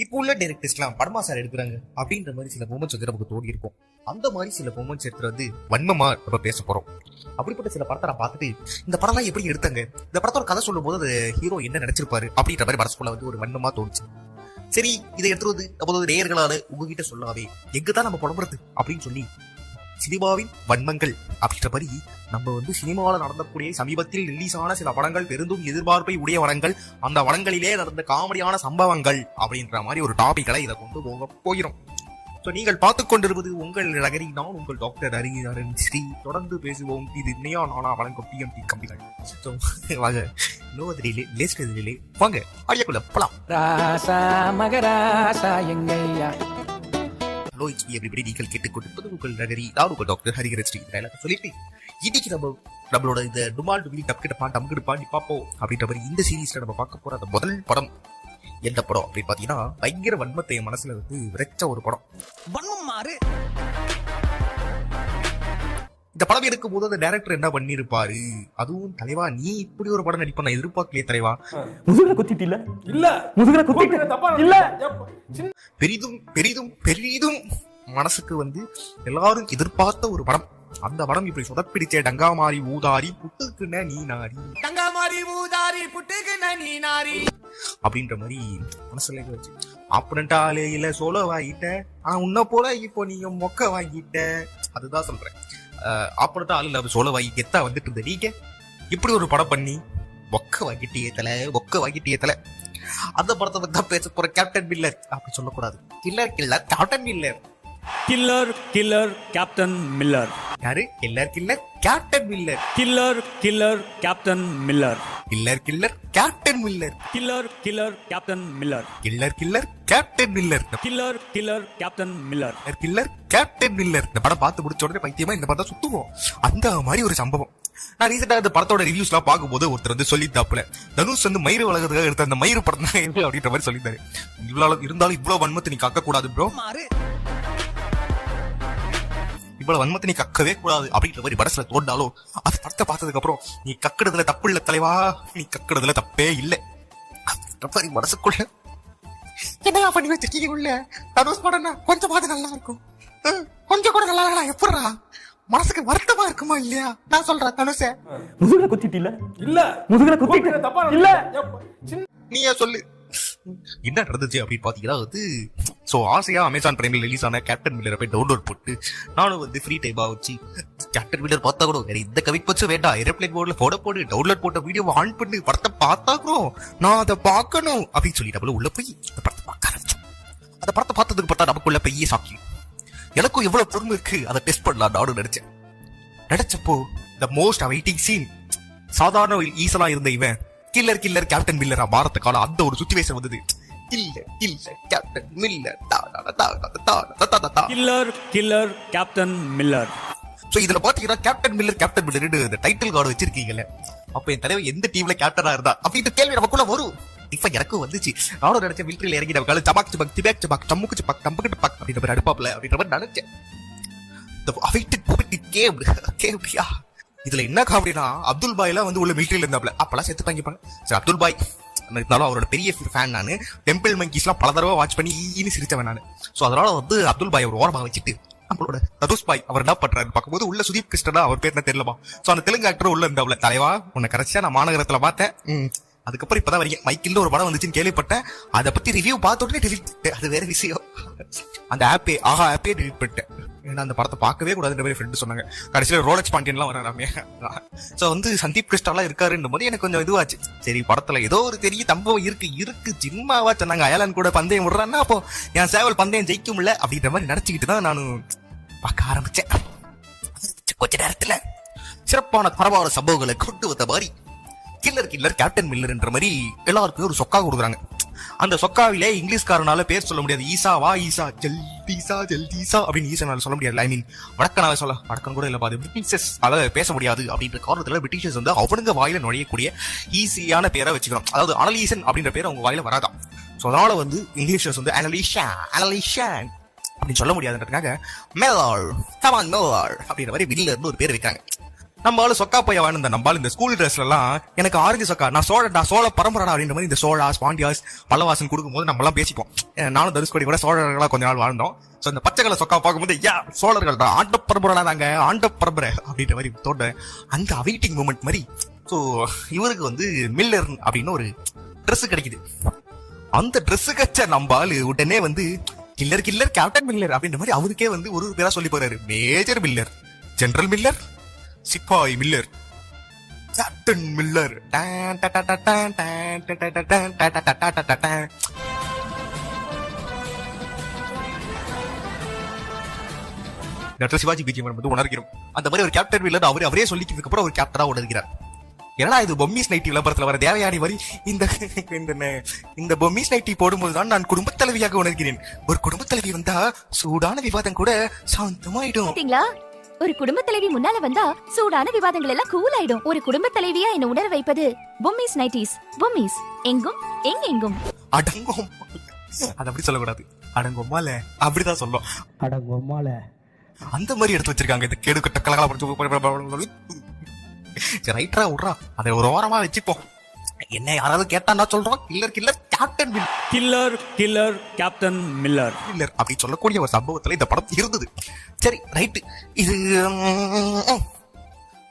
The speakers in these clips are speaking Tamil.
இப்போ உள்ள டைரக்டர்ஸ்லாம் படமா சார் எடுக்கிறாங்க அப்படின்ற மாதிரி சில மூமெண்ட்ஸ் வந்து நமக்கு தோடி இருக்கும். அந்த மாதிரி சில மூமெண்ட்ஸ் எடுத்துட்டு வந்து வன்மமா நம்ம பேச போறோம். அப்படிப்பட்ட சில படத்தை நான் பார்த்துட்டு இந்த படம்லாம் எப்படி எடுத்தாங்க, இந்த படத்தோட கதை சொல்லும் போது அது ஹீரோ என்ன நினைச்சிருப்பாரு அப்படின்ற மாதிரி மனசுக்குள்ள வந்து ஒரு வன்மமா தோணுச்சு. சரி, இதை எடுத்துவது நம்ம நேயர்களால உங்ககிட்ட சொல்லாவே எங்கதான் நம்ம புலம்புறது அப்படின்னு சொல்லி சினிமாவின் வன்மங்கள் அப்படின்ற மாதிரி நம்ம வந்து சினிமாவில் நடந்தக்கூடிய சமீபத்தில் ரிலீஸ் ஆன சில படங்கள் பெருந்தும் எதிர்பார்ப்பை உடைய வடங்கள், அந்த வடங்களிலே நடந்த காமெடியான சம்பவங்கள் அப்படின்ற மாதிரி ஒரு டாபிக்களை இதை கொண்டு போக போகிறோம். ஸோ நீங்கள் பார்த்து கொண்டிருப்பது உங்கள் நகரி, நான் உங்கள் டாக்டர் ஹரிஹரன் ஸ்ரீ. தொடர்ந்து பேசுவோம். இது இன்னையா நானா வழங்கும் டிஎம்டி கம்பிகள். ஸோ வாங்க, நோவதிலே லேஸ்டிலே வாங்க ஆடியோக்குள்ள போலாம். ராசா மகராசா எங்கையா. ஹலோ, எவ்ரிபடி, நீங்கள் கேட்டுக்கொண்டிருப்பது உங்கள் நகரி, நான் உங்கள் டாக்டர் ஹரிஹரன் ஸ்ரீ. சொல்லிட்டு இன்னைக்கு நம்மளோட இந்த டுமால் டுமிலி டம்கிடுப்பா நீ பாப்போம் அப்படின்ற மாதிரி இந்த சீரீஸ்ல நம்ம பார்க்க போற அந்த முதல் படம் எந்த படம் அப்படின்னு பாத்தீங்கன்னா பயங்கர வன்மத்தை என் மனசுல வந்து விரைச்ச ஒரு படம். இந்த படம் எடுக்கும் போது அந்த டைரக்டர் என்ன பண்ணிருப்பாரு, அதுவும் தலைவா நீ இப்படி ஒரு படம் நடிப்ப நான் எதிர்பார்க்கலையே தலைவா. முதுகுல குத்திட்டில இல்ல, முதுகுல குத்திட்ட இல்ல. பெரிதும் பெரிதும் பெரிதும் மனசுக்கு வந்து எல்லாரும் எதிர்பார்த்த ஒரு படம். அந்த படம் இப்படி சொதப்பிடிச்ச டங்காமாரி ஊதாரி புட்டுக்குன நீ நாரி, டங்காமாரி ஊதாரி புட்டுக்குன நீ நாரி அப்படின்ற மாதிரி மனசுல வச்சு ஆப்பனண்டாலே இல்ல சோலோ வாங்கிட்ட, ஆனா உன்ன போல இப்போ நீங்க மொக்க வாங்கிட்ட. அதுதான் சொல்றேன், ஆப்பனட்டா ஆளு இல்ல சோலோ வாங்கி கெத்தா வந்துட்டு இருந்த நீங்க இப்படி ஒரு படம் பண்ணி மொக்க வாங்கிட்டே தலை. அந்த படத்தை பத்தி தான் பேச போற. கேப்டன் மில்லர் அப்படி சொல்லக்கூடாது, killer captain Miller. Killer captain Miller. யாரு? Killer captain Miller. Killer captain Miller. Killer captain Miller. Killer captain Miller. Killer captain Miller. Killer captain Miller. Killer captain Miller. இந்த படம் பார்த்து முடிச்ச உடனே பைத்தியமா இந்த படம் சுத்துவோம். அந்த மாதிரி ஒரு சம்பவம். நான் ரீசெண்டா இந்த படத்தோட ரிவ்யூஸ் எல்லாம் பார்க்கும்போது ஒருத்தர் வந்து சொல்லித்தாப்புல, தனுஷ் வந்து மயிறு வளர்க்கறதுக்காக எடுத்த அந்த மயிறு படம் தான் அப்படின்ற மாதிரி சொல்லிட்டாரு. இருந்தாலும் இவ்வளவு வன்மத்தை நீ கக்க கூடாது ப்ரோ, இவ்வளவு வன்மத்தை நீ கக்கவே கூடாது அப்படின்ற மாதிரி மனசுல தோண்டாலும் அது படத்தை பார்த்ததுக்கு அப்புறம் நீ கக்குறதுல தப்பு இல்ல தலைவா, நீ கக்குறதுல தப்பே இல்லை மாதிரி மனசுக்குள்ள என்னையா பண்ணி வச்சிருக்கீங்க. உள்ள தனுஷ் படம்னா கொஞ்சமாவது நல்லா இருக்கும், கொஞ்சம் கூட நல்லா இல்ல எப்படா மனசுக்கு வருத்தமா இருக்குமா இல்லையா? நான் சொல்றேன் தனுஷ முதுகுல குத்திட்டில இல்ல, முதுகுல குத்திட்ட இல்ல. நீயே சொல்லு என்ன நடந்துச்சு அப்படின்னு பாத்தீங்கன்னா வந்து சோ ஆசையா அமேசான் பிரைம்ல ரிலீஸ் ஆன கேப்டன் மில்லரை போய் டவுன்லோட் போட்டு நானும் வந்து ஃப்ரீ டைமா வச்சு கேப்டன் மில்லர் பார்த்தா கூட வேற இந்த கவி பச்சு வேண்டாம், ஏரோப்ளேன் போர்ட்ல போட்டு டவுன்லோட் போட்ட வீடியோ ஆன் பண்ணி படத்தை பார்த்தா கூட நான் அதை பார்க்கணும் அப்படின்னு சொல்லி நம்மள உள்ள போய் அந்த படத்தை பார்க்க ஆரம்பிச்சோம். அந்த படத்தை பார்த்ததுக்கு பார்த்தா நமக்குள்ள பெரிய சாக்கி. எனக்கும் எவ்வளவு பொறுமை இருக்கு அதை டெஸ்ட் பண்ணலாம் நானும் நினைச்சப்போ த மோஸ்ட் அவைட்டிங் சீன். சாதாரண ஈசலா இருந்த இவன் கில்லர் கேப்டன் மில்லரா மாறத்துக்கான அந்த ஒரு சுச்சுவேஷன் வந்தது. Killer captain Miller. Killer captain Miller. So இதுல பாத்தீங்கன்னா கேப்டன் மில்லர் இந்த டைட்டில் கார்டு வச்சிருக்கீங்கல்ல, அப்ப என் தலைவர் எந்த டீம்ல கேப்டனா இருந்தா அப்படின்ற கேள்வி நமக்குள்ள வரும். இப்ப எனக்கும் வந்துச்சு. நானும் நினைச்சேன் மிலிட்டரியில இறங்கி நம்ம சபாக் சபாக் திபேக் சபாக் சம்முக்கு சபாக் தம்புக்கிட்டு பாக் அப்படின்ற மாதிரி அடுப்பாப்ல அப்படின்ற மாதிரி நினைச்சேன். இதுல என்ன காமெடினா அப்துல் பாய் எல்லாம் வந்து உள்ள மிலிட்டரியில இருந்தாப்ல, அப்பெல்லாம் செத்து தங்கிப்பாங்க. சரி, அப்துல் பாய் இருந்தாலும் அவரோட பெரிய ஃபேன் நானு. டெம்பிள் மங்கீஸ் எல்லாம் பல தடவை வாட்ச் பண்ணி சிரிச்சவன் நானு. சோ அதனால வந்து அப்துல் பாய் ஒரு ஓரமாக வச்சுட்டு நம்மளோட தனுஷ் பாய் அவர் என்ன பண்றாரு பார்க்கும்போது உள்ள சுதீப் கிருஷ்ணனா அவர் பேர் என்ன தெரியலமா. சோ அந்த தெலுங்கு ஆக்டர் உள்ள இருந்தாப்ல, தலைவா உன்னை கரெக்டா நான் மாநகரத்துல பார்த்தேன், அதுக்கப்புறம் இப்பதான் வரீங்க மைக்கில் ஒரு படம் வந்துச்சுன்னு கேள்விப்பட்டேன், அதை பத்தி ரிவ்யூ பார்த்த உடனே டெலிட். அது வேற விஷயம். அந்த ஆப்பே டெலிட் பண்ணிட்டேன். ஏன்னா அந்த படத்தை பார்க்கவே கூடாதுன்ற மாதிரி ஃப்ரெண்டு சொன்னாங்க. கடைசியில ரோலக்ஸ் பாண்டியன்லாம் வராமே. சோ வந்து சந்தீப் கிருஷ்ணாலாம் இருக்காருன்ற போது எனக்கு கொஞ்சம் இதுவாச்சு. சரி, படத்துல ஏதோ ஒரு பெரிய தம்பம் இருக்கு சினிமாவா சொன்னாங்க. அயலான் கூட பந்தயம் விடுறான்னா அப்போ என் சேவல் பந்தயம் ஜெயிக்கும்ல அப்படின்ற மாதிரி நினைச்சுக்கிட்டு தான் நானும் பார்க்க ஆரம்பிச்சேன். கொஞ்ச நேரத்துல சிறப்பான பரவாயில்ல சம்பவங்களை கொண்டு வந்த மாதிரி கில்லர் கேப்டன் மில்லர்ன்ற மாதிரி எல்லாருக்குமே ஒரு சொக்கா கொடுக்குறாங்க. அந்த சொக்காவிலே இங்கிலீஷ்காரனால பேர் சொல்ல முடியாது. ஈசா ஜல்தீசா அப்படின்னு ஈசனால சொல்ல முடியாது. ஐ மீன் வடக்கம் கூட இல்ல, பிரிட்டிஷர்ஸ் அதாவது பேச முடியாது அப்படின்ற காரணத்துல பிரிட்டிஷர்ஸ் வந்து அவனுங்க வாயில நுழையக்கூடிய ஈஸியான பேரை வச்சுக்கிறோம். அதாவது அனலீசன் அப்படின்ற பேர் அவங்க வாயில வராதான். சோ அதனால வந்து இங்கிலீஷர்ஸ் வந்து அனலீஷன் அப்படின்னு சொல்ல முடியாதுன்றதுக்காக மெல்லார் அப்படின்ற மாதிரி வில்ல இருந்து ஒரு பேர் வைக்கிறாங்க. நம்ம ஆளு சொக்கா பைய வாழ்ந்த நம்ம ஆளு இந்த ஸ்கூல் ட்ரெஸ்ல எல்லாம் எனக்கு ஆரஞ்சு சொக்கா நான் சோழ பரம்பரடா அப்படின்ற மாதிரி இந்த சோழாஸ் பாண்டியாஸ் பல்லவாசன் கொடுக்கும்போது நம்ம எல்லாம் பேசிப்போம். நானும் தனுஷ்கோடி கூட சோழர்களா கொஞ்ச நாள் வாழ்ந்தோம். சோ இந்த பச்சை கலர் சொக்கா பார்க்கும்போது சோழர்கள் தான் ஆண்ட பரம்பரடா நாங்க ஆண்ட பரம்பரை அப்படின்ற மாதிரி தோட்ட அந்த அவைட்டிங் மூமெண்ட் மாதிரி. சோ இவருக்கு வந்து மில்லர் அப்படின்னு ஒரு ட்ரெஸ் கிடைக்குது. அந்த ட்ரெஸ் கச்ச நம்ம ஆளு உடனே வந்து கில்லர் கேப்டன் மில்லர் அப்படின்ற மாதிரி அவருக்கே வந்து ஒரு பேரா சொல்லி போறாரு. மேஜர் மில்லர், ஜெனரல் மில்லர், சிப்பாய் Miller, captain Miller. Sivaji BGM வந்து உணர்கிறோம். அந்த மாதிரி ஒரு கேப்டன் மில்லர் அவரே சொல்லிக்கிறதுக்கு அப்புறம் ஒரு கேப்டரா உணர்கிறார். ஏன்னா இது பொம்மிஸ் நைட்டி விளம்பரத்துல வர தேவையானி வரி இந்த பொம்மிஸ் நைட்டி போடும்போதுதான் நான் குடும்ப தலைவியாக உணர்கிறேன். ஒரு குடும்ப தலைவி வந்தா சூடான விவாதம் கூட சாந்தமாயிடும். ஒரு குடும்ப தலைவி முன்னால வந்தா சூடான விவாதங்கள் எல்லாம் கூல் ஆயிடும். ஒரு குடும்ப தலைவியா என்ன உணர வைப்பது பொம்மிஸ் நைட்டிஸ். பொம்மிஸ் எங்கும் எங்கெங்கும். அடங்கும் அது அப்படி சொல்லக்கூடாது. அடங்கொம்மால அப்படிதான் சொல்லும். அடங்கொம்மால அந்த மாதிரி எடுத்து வச்சிருக்காங்க. இந்த கேடு கட்ட கலகலா ரைட்டரா விட்றா அதை ஒரு ஓரமா வச்சுப்போம். என்ன யாராவது கேட்டா சொல்றோம் killer captain killer captain Miller அப்படி சொல்லக்கூடிய ஒரு சம்பவத்துல இந்த படம் இருந்தது. சரி ரைட்டு.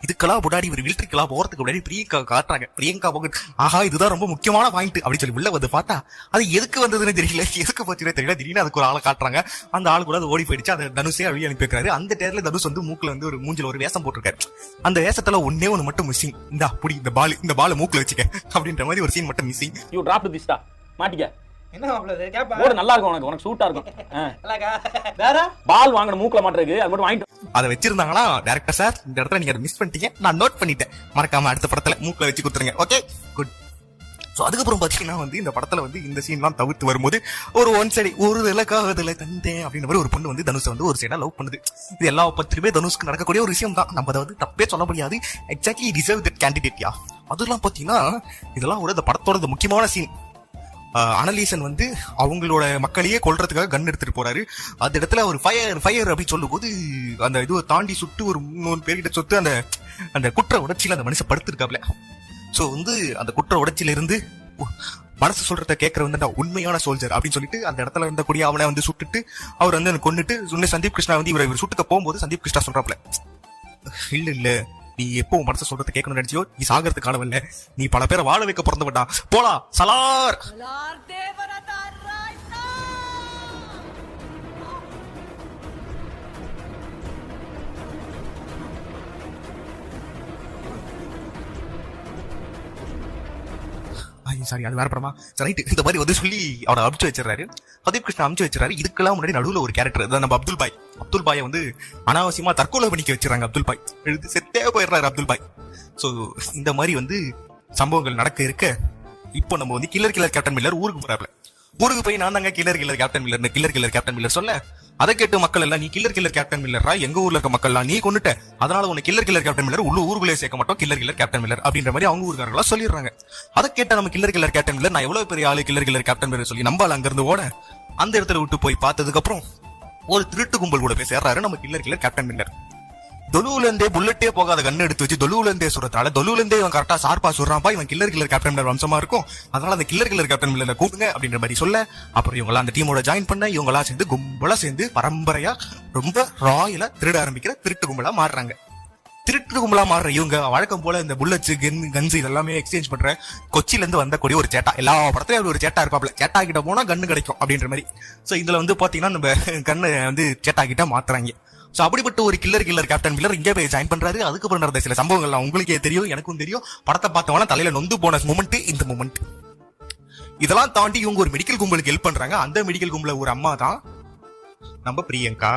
இதுக்கெல்லாம் முன்னாடி ஒரு மிலிட்டரிக்கெல்லாம் போறதுக்கு முன்னாடி பிரியங்கா காட்டுறாங்க. பிரியங்கா ஆஹா இதுதான் ரொம்ப முக்கியமான பாயிண்ட் அப்படி சொல்லி உள்ள வந்து பார்த்தா அது எதுக்கு வந்ததுன்னு தெரியல, எதுக்கு போச்சுன்னு தெரியல. திடீர்னு அதுக்கு ஒரு ஆளை காட்டுறாங்க. அந்த ஆளு கூட அது ஓடி போயிடுச்சு. அந்த தனுஷே வெளியே அனுப்பி வைக்கிறாரு. அந்த நேரத்துல தனுஷ் வந்து மூக்குல வந்து ஒரு மூஞ்சில ஒரு வேஷம் போட்டிருக்காரு. அந்த வேஷத்துல ஒன்னே ஒண்ணு மட்டும் மிஸ்ஸிங். இந்த பால் மூக்குல வச்சுக்க அப்படின்ற மாதிரி ஒரு சீன் மட்டும் மிஸ்ஸிங். யூ டிராப் திஸ் டா மாட்டிக்க. என்ன மாப்ள கேப்பா போடு நல்லா இருக்கும். உனக்கு சூட்டா இருக்கும். நல்லாக்கா வேற பால் வாங்கணும் மூக்குல மாட்டறதுக்கு அது மட்டும் வாங்கிட்டு அதை வச்சிருந்தாங்கன்னா டைரக்டர் சார் இந்த இடத்துல நீங்க அதை மிஸ் பண்ணிட்டீங்க, நான் நோட் பண்ணிட்டேன், மறக்காம அடுத்த படத்துல மூக்குல வச்சு கொடுத்துருங்க. Okay good. சோ அதுக்கப்புறம் பாத்தீங்கன்னா வந்து இந்த படத்துல வந்து இந்த சீன்லாம் தவிர்த்து வரும்போது ஒரு ஒன் சைடு ஒரு இலக்காகதுல தந்தேன் அப்படின்ற மாதிரி ஒரு பொண்ணு வந்து தனுஷ் வந்து ஒரு சைடா லவ் பண்ணுது. இது எல்லா பத்திரிமே தனுஷ்க்கு நடக்கக்கூடிய ஒரு விஷயம் தான். நம்ம அதை வந்து தப்பே சொல்ல முடியாது. எக்ஸாக்ட்லி டிசர்வ் தட் கேண்டிடேட்யா. அதெல்லாம் பாத்தீங்கன்னா இதெல்லாம் ஒரு இந்த படத்தோட முக்கியமான சீன். அனலீசன் வந்து அவங்களோட மக்களையே கொல்றதுக்காக கன் எடுத்துட்டு போறாரு. அந்த இடத்துல ஒரு ஃபயர் அப்படின்னு சொல்லும் போது அந்த இதுவை தாண்டி சுட்டு ஒரு 3 பேர்கிட்ட சொத்து அந்த அந்த குற்ற உணர்ச்சியில அந்த மனுஷன் படுத்திருக்காப்ல. சோ வந்து அந்த குற்ற உணர்ச்சியில இருந்து மனசு சொல்றத கேட்கற வந்து உண்மையான சோல்ஜர் அப்படின்னு சொல்லிட்டு அந்த இடத்துல இருந்தக்கூடிய அவனை வந்து சுட்டுட்டு அவர் வந்து கொண்டுட்டு சந்தீப் கிருஷ்ணா வந்து இவர் சுட்டுக்க போகும்போது சந்தீப் கிருஷ்ணா சொல்றாப்ல, இல்ல நீ எப்போ மனசு சொல்றத கேட்கணும்னு நினைச்சியோ நீ சாகிறதுக்கு காலவல்ல, நீ பல பேரை வாழ வைக்க பிறந்தவட்டா, போலா சலார். சாரி அது வேற படமா. ரைட். இந்த மாதிரி வந்து சொல்லி அவரை அமுச்சு வச்சிடறாரு. சதீப் கிருஷ்ணா அமுச்சு வச்சிடறாரு. இதுக்கெல்லாம் முன்னாடி நடுவுல ஒரு கேரக்டர் நம்ம அப்துல் பாய் வந்து அனாவசியமா தற்கொலை பண்ணிக்க வச்சிடறாங்க. அப்துல் பாய் எழுது செத்தே போயிடுறாரு அப்துல் பாய். சோ இந்த மாதிரி வந்து சம்பவங்கள் நடக்க இருக்க இப்போ நம்ம வந்து கில்லர் கேப்டன் மில்லர் ஊருக்கு போறாப்ல. ஊருக்கு போய் நான் தாங்க கில்லர் கேப்டன் மில்லர் சொல்ல அதை கேட்டு மக்கள் எல்லாம் நீ கில்லர் கேப்டன் மில்லரா, எங்க ஊர்ல இருக்க மக்கள் எல்லாம் நீ கொண்டுட்ட, அதனால உன்னை கில்லர் கேப்டன் மில்லர் ஊருக்குள்ளே சேர்க்க மாட்டோம், கில்லர் கேப்டன் மில்லர் அப்படின்ற மாதிரி அவங்க ஊருக்காரங்களா சொல்லிடுறாங்க. அதை கேட்ட நம்ம கில்லர் கேப்டன் மில்லர் நான் எவ்வளவு பெரிய ஆளு கில்லர் கேப்டன் மில்லர் சொல்லி நம்பால அங்க இருந்து ஓட அந்த இடத்துல விட்டு போய் பார்த்ததுக்கு அப்புறம் ஒரு திருட்டு கும்பல் கூட போய் சேர்றாரு நம்ம கில்லர் கேப்டன் மில்லர். தொலுவுல இருந்தே புல்லட்டே போகாத கண்ணு எடுத்து வச்சு தொலுவுல இருந்தே சுடுறதால தொலுவுல இருந்தே இவன் கரெக்டா சார்பா சொல்றான்ப்பா, இவன் கில்லர் கேப்டன் மில்லர் வம்சமா இருக்கும், அதனால அந்த கில்லர் கேப்டன் மில்லரை கூப்பிடுங்க அப்படின்ற மாதிரி சொல்ல அப்புறம் இவங்க அந்த டீமோட ஜாயின் பண்ண இவங்களா சேர்ந்து கும்பலா சேர்ந்து பரம்பரையா ரொம்ப ராயலா திருட ஆரம்பிக்கிற திருட்டு கும்பலா மாறுறாங்க. திருட்டு கும்பலா மாறுற இவங்க வழக்கம் போல இந்த புல்லட்ஸ் கன்ஸ் இதெல்லாமே எக்ஸ்சேஞ்ச் பண்ற கொச்சில இருந்து வந்தக்கூடிய ஒரு சேட்டா. எல்லா படத்துலயும் ஒரு சேட்டா இருப்பாப்ல. சேட்டா கிட்ட போனா கண்ணு கிடைக்கும் அப்படின்ற மாதிரி. சோ இதுல வந்து பாத்தீங்கன்னா நம்ம கண்ணு வந்து சேட்டா கிட்ட மாத்துறாங்க. சோ அப்படிப்பட்ட ஒரு கில்லர் கேப்டன் மில்லர் இங்கே போய் ஜாயின் பண்றாரு. அதுக்கப்புறம் நடந்த சில சம்பவங்கள்லாம் உங்களுக்கே தெரியும், எனக்கும் தெரியும். படத்தை பார்த்தவனா தலையில நொந்து போன மூமெண்ட் இந்த மூமெண்ட். இதெல்லாம் தாண்டி இவங்க ஒரு மெடிக்கல் கும்பலுக்கு ஹெல்ப் பண்றாங்க. அந்த மெடிக்கல் கும்பல ஒரு அம்மா தான் நம்ம பிரியங்கா.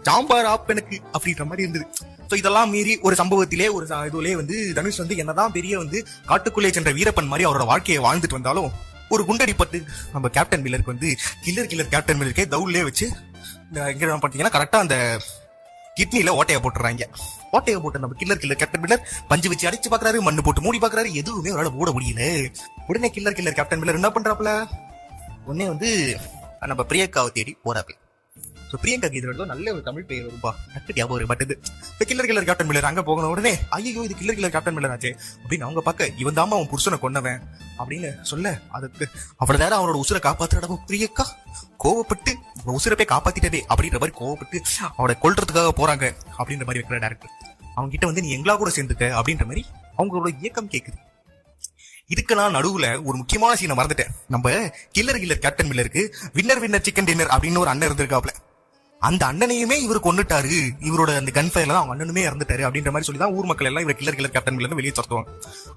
சாம்பார் ஆப் எனக்கு அப்படின்ற மாதிரி இருந்தது. சோ இதெல்லாம் மீறி ஒரு சம்பவத்திலே ஒரு இதுலயே வந்து தனுஷ் வந்து என்னதான் பெரிய வந்து காட்டுக்குள்ளே சென்ற வீரப்பன் மாதிரி அவரோட வாழ்க்கையை வாழ்ந்துட்டு வந்தாலும் ஒரு குண்டடிப்பட்டு நம்ம கேப்டன் மில்லருக்கு வந்து கில்லர் கேப்டன் மில்லருக்கே தவுல்லே வச்சு எங்க பாத்தீங்கன்னா கரெக்டா அந்த கிட்னில ஓட்டைய போட்டுறாங்க. ஓட்டைய போட்டு நம்ம கில்லர் கேப்டன் மில்லர் பஞ்சு வச்சு அடிச்சு பாக்குறாரு, மண்ணு போட்டு மூடி பாக்குறாரு, எதுவுமே அவரால் ஓட முடியல. உடனே கில்லர் கேப்டன் மில்லர் என்ன பண்றாப்ல, உடனே வந்து நம்ம பிரியங்காவை தேடி போறாப்ல. ஸோ பிரியங்கா இது நல்ல ஒரு தமிழ் பெயர் வரும்பா டக்கு ஞாபகம் வரும். பட் இது கில்லர் கேப்டன் மில்லர் அங்க போன உடனே ஐயோ இது கில்லர் கேப்டன் மில்லர் ஆச்சு அப்படின்னு அவங்க பார்க்க இவன் தாமா அவன் புருஷனை கொண்டவன் அப்படின்னு சொல்ல அதுக்கு அவ்வளவு நேரம் அவனோட உசுரை காப்பாத்துறடா பிரியங்கா கோவப்பட்டு உசுரை போய் காப்பாத்திட்டதே அப்படின்ற மாதிரி கோவப்பட்டு அவனை கொல்றதுக்காக போறாங்க அப்படின்ற மாதிரி வைக்கிற டேரக்டர் அவங்க கிட்ட வந்து நீ எங்களா கூட சேர்ந்துக்க அப்படின்ற மாதிரி அவங்களோட இயக்கம் கேக்குது. இதுக்கு நான் நடுவுல ஒரு முக்கியமான சீனை மறந்துட்டேன். நம்ம கில்லர் கேப்டன் மில்லருக்கு வின்னர் சிக்கன் டின்னர் அப்படின்னு ஒரு அண்ணன் இருந்திருக்காப்ல. அந்த அண்ணனையுமே இவர் கொண்டுட்டாரு, இவரோட அந்த கன் ஃபயர்ல அவங்க அண்ணனுமே இறந்துட்டாரு அப்படின்ற மாதிரி சொல்லி தான் ஊர் மக்கள் எல்லாம் இவர் கில்லர் கேப்டன் மில்லர் வெளியே துரத்துவாங்க.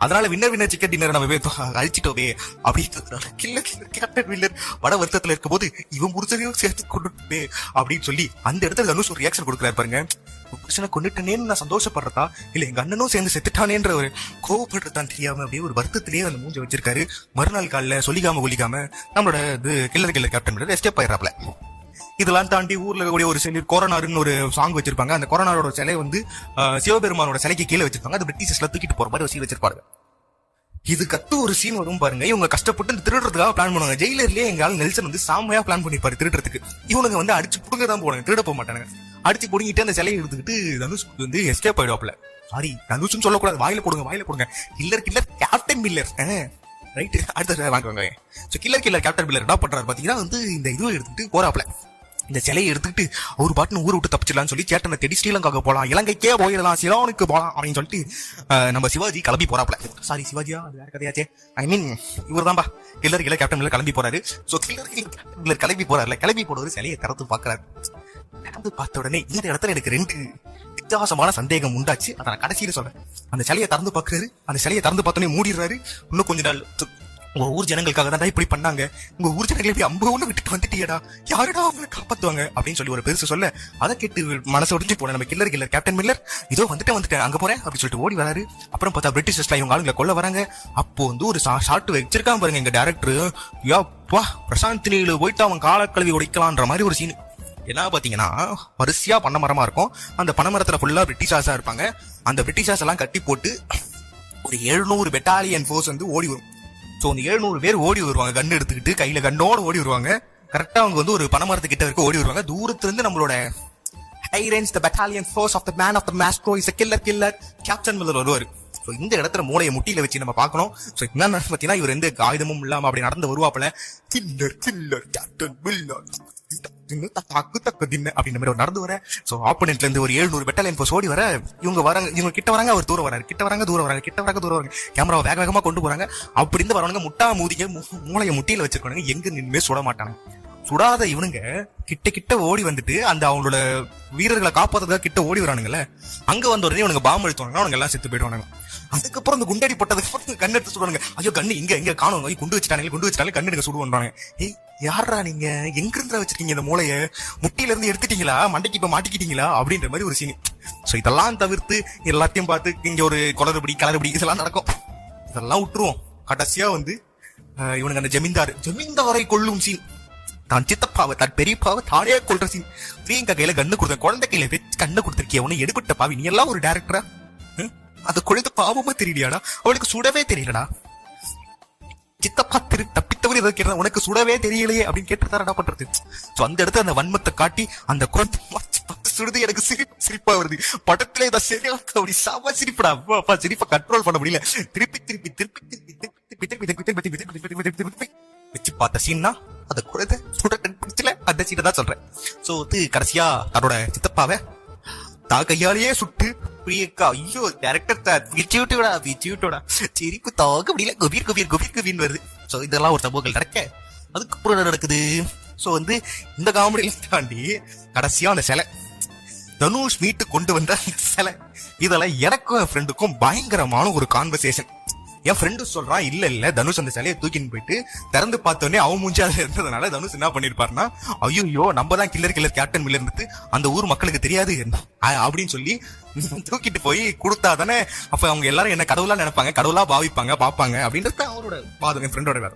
அதனால வின்னர் சிக்கன் டின்னர் நம்ம அழிச்சிட்டோவே அப்படின்னு கில்லர் கேப்டன் மில்லர் வட வருத்தத்துல இருக்கும் போது இவன் புரிச்சதையும் சேர்த்து கொண்டுட்டே அப்படின்னு சொல்லி அந்த இடத்துல தனுஷ் ஒரு ரியாக்ஷன் கொடுக்குறாரு பாருங்க. புருஷனை கொண்டுட்டேன்னு நான் சந்தோஷப்படுறதா இல்ல எங்க அண்ணனும் சேர்ந்து செத்துட்டானேன்ற ஒரு கோவப்படுறதான் தெரியாம அப்படியே ஒரு வருத்தத்திலேயே அந்த மூஞ்ச வச்சிருக்காரு. மறுநாள் காலைல சொல்லிக்காம கொல்லிக்காம நம்மளோட இது கில்லர் கேப்டன் மில்லர் எஸ்கேப் ஆயிடுறாப்ல. இதெல்லாம் தாண்டி ஊர்ல இருக்கக்கூடிய ஒரு சில கொரோனாருன்னு ஒரு சாங் வச்சிருப்பாங்க. அந்த கொரோனாரோட சிலை வந்து சிவபெருமானோட சிலைக்கு கீழே வச்சிருப்பாங்க. அது பிரிட்டிஷர்ஸ்ல தூக்கிட்டு போற மாதிரி ஒரு சீன் வச்சிருப்பாங்க. இது கத்து ஒரு சீன் வரும் பாருங்க. இவங்க கஷ்டப்பட்டு இந்த திருடுறதுக்காக பிளான் பண்ணுவாங்க. ஜெயிலர்லயே எங்க ஆள் நெல்சன் வந்து சாமையா பிளான் பண்ணிப்பாரு திருடுறதுக்கு. இவனுங்க வந்து அடிச்சு புடுங்க தான் போவாங்க, திருட போக மாட்டாங்க. அடிச்சு புடுங்கிட்டு அந்த சிலையை எடுத்துக்கிட்டு தனுஷ் வந்து எஸ்கேப் ஆயிடுவாப்ல. சாரி தனுஷ்னு சொல்லக்கூடாது, வாயில கொடுங்க. Killer captain Miller right. அடுத்த வாங்குவாங்க. கில்லர் கேப்டன் மில்லர் என்ன பண்றாரு பாத்தீங்கன்னா வந்து இந்த இதுவை எடுத்துட்டு போறாப்ல. இந்த சிலையை எடுத்துக்கிட்டு அவர் பாட்டுன்னு ஊரை விட்டு தப்பிச்சிடலாம்னு சொல்லி சேட்டனை தேடி ஸ்ரீலங்காவுக்கு போலாம், இலங்கைக்கே போயிடலாம், சிலோனுக்கு போலாம் அப்படின்னு சொல்லிட்டு நம்ம சிவாஜி கிளம்பி போறாப்ல. சாரி சிவாஜியா அது வேற கதையாச்சே. ஐ மீன் இவர் தான்பா கில்லர் கேப்டன் மில்லர் கிளம்பி போறாரு. சோ கில்லர் கிளம்பி போறாருல, கிளம்பி போடுவது சிலையை திறந்து பாக்குறாரு. திறந்து பார்த்த உடனே இந்த இடத்துல எனக்கு 2 வித்தியாசமான சந்தேகம் உண்டாச்சு. அதை நான் கடைசியில சொல்றேன். அந்த சிலையை திறந்து பாக்குறாரு. அந்த சிலையை திறந்து பார்த்தோன்னே மூடிடுறாரு. இன்னும் கொஞ்ச நாள் உங்க ஊர் ஜனங்களுக்காக தான் இப்படி பண்ணாங்க, உங்க ஊர் ஜனங்களை இப்படி 50 விட்டுட்டு வந்துட்டியடா, யாருடா அவங்களை காப்பாத்துவாங்க அப்படின்னு சொல்லி ஒரு பெருசு சொல்ல அதை கேட்டு மனசு ஒடிஞ்சு போன நம்ம கில்லர் கேப்டன் மில்லர் இதோ வந்துட்டேன் அங்க போறேன் அப்படின்னு சொல்லிட்டு ஓடி வராரு. அப்புறம் பார்த்தா பிரிட்டிஷர்ஸ்ல இவங்க ஆளுங்களை கொல்ல வராங்க. அப்போ வந்து ஒரு ஷார்ட் வச்சிருக்கான் பாருங்க எங்க டேரக்டர். யா பிரசாந்த் நீல போயிட்டு அவன் காலக்கழுவி உடைக்கலான்ற மாதிரி ஒரு சீன். என்ன பாத்தீங்கன்னா வரிசையா பண்ண மரமா இருக்கும். அந்த பனைமரத்துல ஃபுல்லா பிரிட்டிஷார்ஸா இருப்பாங்க. அந்த பிரிட்டிஷார்ஸ் எல்லாம் கட்டி போட்டு ஒரு 700 பெட்டாலியன் ஃபோர்ஸ் வந்து ஓடி வரும். சோ அந்த 700 பேர் ஓடி வருவாங்க, கன் எடுத்துக்கிட்டு கையில கண்ணோட ஓடி வருவாங்க. கரெக்டா அவங்க வந்து ஒரு பனைமரத்து கிட்ட வரைக்கும் ஓடி வருவாங்க. தூரத்துல இருந்து நம்மளோட high range the battalion force of the man of the maestro is a killer captain Miller வருவாரு. சோ இந்த இடத்துல மூளையை முட்டியில வச்சு நம்ம பார்க்கணும். சோ என்ன பாத்தீங்கன்னா இவர் எந்த ஆயுதமும் இல்லாம அப்படி நடந்து வருவாப்புல. கில்லர் கேப்டன் மில்லர் அப்படின்னு நடந்து வர. சோ ஆப்போனன்ட்ல இருந்து ஒரு 700 பெட்டாலியன் போர்ஸ் ஓடி வர. இவங்க கிட்ட வராங்க, அவர் தூரம் வராரு. கிட்ட வராங்க. கேமராவை வேக வேகமா கொண்டு போறாங்க. அப்படி இருந்து வரவங்க முட்டா மூதிக்க மூளையை முட்டியில வச்சிருக்காங்க. எங்க நின்னுமே சுட மாட்டாங்க. சுடாத இவனுங்க கிட்ட ஓடி வந்துட்டு அந்த அவங்களோட வீரர்களை காப்பாத்துறதுக்காக கிட்ட ஓடி வரானுங்கல்ல. அங்க வந்த உடனே இவனுங்க பாம்பு எடுத்துவாங்க, அவங்க எல்லாம் செத்து போயிடுவாங்க. அதுக்கப்புறம் அந்த குண்டடி போட்டதுக்கு அப்புறம் கண்ணு எடுத்து சுடுவாங்க. ஐயோ கண்ணு இங்க காணும், குண்டு வச்சுட்டாங்க கண்ணு எடுக்க சுடுவாங்க. ஏய் யாரா நீங்க, எங்க இருந்து வச்சிருக்கீங்க இந்த மூளைய, முட்டியில இருந்து எடுத்துட்டீங்களா, மண்டைக்கு இப்ப மாட்டிக்கிட்டீங்களா அப்படின்ற மாதிரி ஒரு சீன். சோ இதெல்லாம் தவிர்த்து எல்லாத்தையும் பார்த்து இங்க ஒரு குளறுபடி கலறுபடி இதெல்லாம் நடக்கும். இதெல்லாம் விட்டுருவோம். கடைசியா வந்து இவனுக்கு அந்த ஜமீன்தாரை கொல்லும் சீன். தான் சித்தப்பாவை தான் பெரியப்பாவை தானே கொல்ற சீன். பிரியங்கா கையில கண்ணு கொடுத்த, குழந்தை கையில வச்சு கண்ணு கொடுத்திருக்கிய உன்னை எடுபட்ட பாவி, நீ எல்லாம் ஒரு டைரக்டரா? அது குழந்தை பாவமா தெரியலையாடா, அவளுக்கு சுடவே தெரியலடா. சித்தப்பா தப்பித்தவரை ஏதோ கேட்டா உனக்கு சுடவே தெரியலையே அப்படின்னு கேட்டுதாரடா பண்றது. சோ அந்த இடத்துல அந்த வன்மத்தை காட்டி அந்த குழந்தை சுடுது. எனக்கு சிரிப்பா வருது. படத்துல இதை சரியா அப்படி சாவா சிரிப்படா. அப்பா சிரிப்பை கண்ட்ரோல் பண்ண முடியல. திருப்பி வச்சு பார்த்த சீன்னா அந்த குழந்தை சுடல. அந்த சீனை தான் சொல்றேன். சோ வந்து கடைசியா தன்னோட சித்தப்பாவை கையாலேயே சுட்டு பிரியங்கா ஐயோ டைரக்டர் விச்சுட்டோட சிரிப்பு தாக்க முடியல. குபீர் வருது. சோ இதெல்லாம் ஒரு சம்பவங்கள் நடக்க அதுக்கப்புறம் என்ன நடக்குது. சோ வந்து இந்த காமெடியில தாண்டி கடைசியா அந்த சிலை தனுஷ் வீட்டு கொண்டு வந்த அந்த சிலை, இதெல்லாம் எனக்கும் என் ஃப்ரெண்டுக்கும் பயங்கரமான ஒரு கான்வர்சேஷன். என் ஃப்ரெண்டு சொல்றான் இல்ல தனுஷ் அந்த சிலையை தூக்கின்னு போயிட்டு திறந்து பார்த்தோன்னே அவன் மூஞ்சி அதுல இருந்ததுனால தனுஷ் என்ன பண்ணிருப்பாருன்னா ஐயோ நம்ம தான் கில்லர் கேப்டன் மில்லர் இருந்து அந்த ஊர் மக்களுக்கு தெரியாது அப்படின்னு சொல்லி தூக்கிட்டு போய் கொடுத்தாதானே அப்ப அவங்க எல்லாரும் என்ன கடவுளா நினைப்பாங்க, கடவுளா பாவிப்பாங்க, பாப்பாங்க அப்படின்றது அவரோட வாதம். என் ஃப்ரெண்டோட வேற.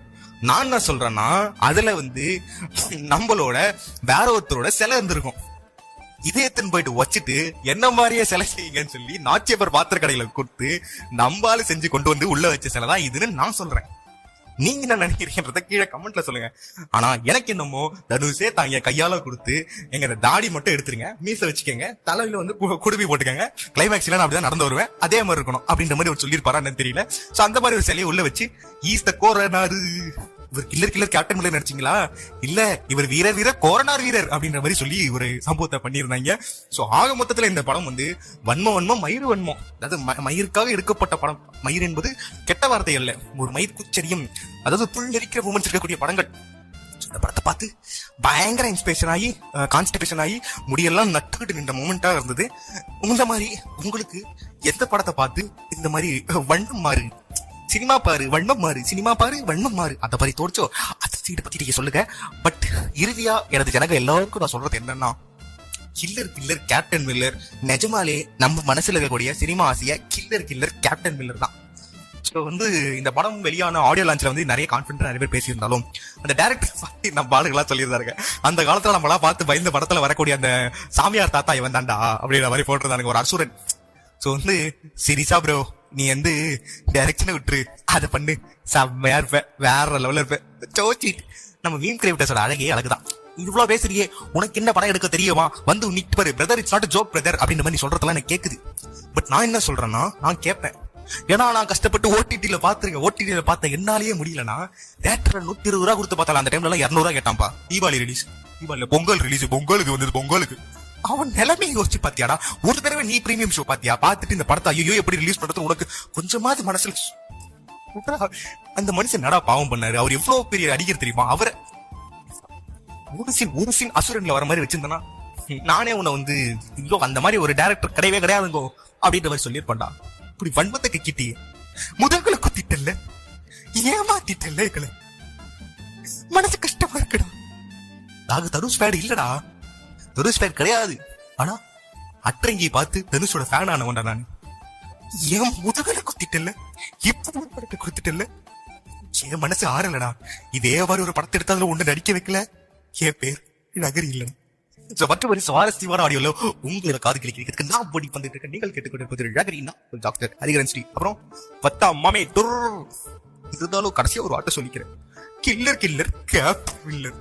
நான் என்ன சொல்றேன்னா அதுல வந்து நம்மளோட வேற ஒருத்தரோட சிலை இருந்திருக்கும். இதயத்தின் போயிட்டு வச்சுட்டு என்ன மாதிரியே சிலை செய்யுங்கன்னு சொல்லி நாச்சியப்பர் பாத்திர கடையில கொடுத்து நம்பால செஞ்சு கொண்டு வந்து உள்ள வச்ச சிலை தான் இதுன்னு நான் சொல்றேன். நீங்க என்ன நினைக்கிறீங்கன்றத கீழே கமெண்ட்ல சொல்லுங்க. ஆனா எனக்கு என்னமோ தனுஷே தாங்க கையால கொடுத்து எங்க தாடி மட்டும் எடுத்துருங்க, மீச வச்சுக்கோங்க, தலையில வந்து குடுமி போட்டுக்கங்க, கிளைமேக்ஸ்ல நான் அப்படிதான் நடந்து வருவேன், அதே மாதிரி இருக்கணும் அப்படின்ற மாதிரி ஒரு சொல்லியிருப்பாரா என்னன்னு தெரியல. சோ அந்த மாதிரி ஒரு சிலையை உள்ள வச்சு ஈஸ்த கோரனாரு இவர் கில்லர் கேப்டன் மில்லர் நடிச்சீங்களா? இல்ல இவர் வீரர் கோரனார் வீரர் அப்படின்ற மாதிரி சொல்லி ஒரு சம்பவத்தை பண்ணியிருந்தாங்க. சோ ஆக மொத்தத்துல இந்த படம் வந்து வன்மம் மயிறு வன்மம், அதாவது மயிருக்காக எடுக்கப்பட்ட படம். மயிர் என்பது கெட்ட வார்த்தை அல்ல, ஒரு மயிர் குச்சரியம், அதாவது புல்லரிக்கிற மூமெண்ட்ஸ் இருக்கக்கூடிய படங்கள். இந்த படத்தை பார்த்து பயங்கர இன்ஸ்பிரேஷன் ஆகி கான்ஸ்டிபேஷன் ஆகி முடியெல்லாம் நட்டுக்கிட்டு நின்ற மூமெண்டா இருந்தது. இந்த மாதிரி உங்களுக்கு எந்த படத்தை பார்த்து இந்த மாதிரி வண்ணம் மாறு சினிமா பாரு வண்ணம் மாறு, சினிமா பாரு வண்ணம் மாறு அந்த மாதிரி தோடிச்சோ அதை சீட்டை பத்தி நீங்க சொல்லுங்க. பட் இறுதியா எனது ஜனங்க எல்லாருக்கும் நான் சொல்றது என்னன்னா, கில்லர் கேப்டன் மில்லர் நிஜமாலே நம்ம மனசுல இருக்கக்கூடிய சினிமா ஆசைய கில்லர் கேப்டன் மில்லர் தான். ஸோ வந்து இந்த படம் வெளியான ஆடியோ லான்ச்ல வந்து நிறைய கான்ஃபிடன்ட் நிறைய பேர் பேசியிருந்தாலும் அந்த டைரக்டர் பார்த்து நம்ம ஆளுகளா சொல்லியிருந்தாருங்க, அந்த காலத்துல நம்மளா பார்த்து பயந்த படத்துல வரக்கூடிய அந்த சாமியார் தாத்தா இவன் தாண்டா அப்படின்ற மாதிரி போட்டிருந்தாங்க, ஒரு அசுரன். ஸோ வந்து சீரியஸா ப்ரோ நீ வந்து டைரக்ஷனை விட்டுரு, அதை பண்ணு, செம்மையா இருப்ப, வேற லெவல்ல இருப்ப. சோச்சிட் நம்ம மீம் கிரியேட்டர்ஸோட அழகே அழகுதான். இவ்வளவு பேசுறியே, உனக்கு என்ன படம் எடுக்க தெரியுமா, வந்து நிட்டு பாரு brother, it's not joke brother அப்படின்ற மாதிரி சொல்றதெல்லாம் எனக்கு கேக்குது. பட் நான் என்ன சொல்றேன்னா, நான் கேட்பேன், ஏன்னா நான் கஷ்டப்பட்டு ஓடிடியில பாத்துருக்கேன். ஓடிடியில பார்த்த என்னாலேயே முடியலன்னா தேட்டர்ல 120 ரூபா கொடுத்து பார்த்தாலும் அந்த டைம்ல 200 ரூபா கேட்டான்பா. தீபாவளி ரிலீஸ், தீபாவளி பொங்கல் ரிலீஸ், பொங்கலுக்கு வந்தது பொங்கலுக்கு. அவன் நிலைமையை யோசிச்சு பாத்தியாடா? ஒரு தடவை நீ பிரீமியம் ஷோ பாத்தியா? பார்த்துட்டு இந்த படத்தை ஐயோ எப்படி ரிலீஸ் பண்றது உனக்கு கொஞ்சமாவது மனசுல அந்த மனுஷன் நடா பாவம் பண்ணாரு. அவர் எவ்வளவு பெரிய அடிக்கர் தெரியுமா? அவரை ஒரு சீன் அசுரன்ல வர மாதிரி வச்சிருந்தனா நானே உன்னை வந்து ஐயோ அந்த மாதிரி ஒரு டைரக்டர் கிடையவே கிடையாதுங்கோ அப்படின்ற மாதிரி சொல்லியிருப்பான்டா. இப்படி வன்மத்தை கிட்டி முதல்களை குத்திட்டல்ல, ஏமாத்திட்டல்ல, எங்களை மனசு கஷ்டமா இருக்குடா. நாங்க தனுஷ் ஃபேன் இல்லடா, தனுஷ் ஃபேன் கிடையாது. ஆனா அட்ரங்கி பார்த்து தனுஷோட ஃபேன் ஆனவன்டா நான். ஏன் முதுகலை குத்திட்டல்ல, இப்ப ஒரு படத்தை கொடுத்துட்டல்ல, என் மனசு ஆறலடா. இதே மாதிரி ஒரு படத்தை எடுத்தாலும் ஒண்ணு நடிக்க வைக்கல, என் பேர் நகரி இல்லடா. மற்றொரு சுவாரஸ்யமான ஆடியோல உங்களை காது கிளிக்கிறதுக்கு நான் போடி பண்ணிட்டு இருக்கேன். நீங்கள் கேட்டுக்கொண்டிருப்பது நகரினா டாக்டர் ஹரிகரன் ஸ்ரீ. அப்புறம் பத்தா மாமே இருந்தாலும் கடைசியா ஒரு வார்த்தை சொல்லிக்கிறேன், கில்லர் கேப்டன் மில்லர்.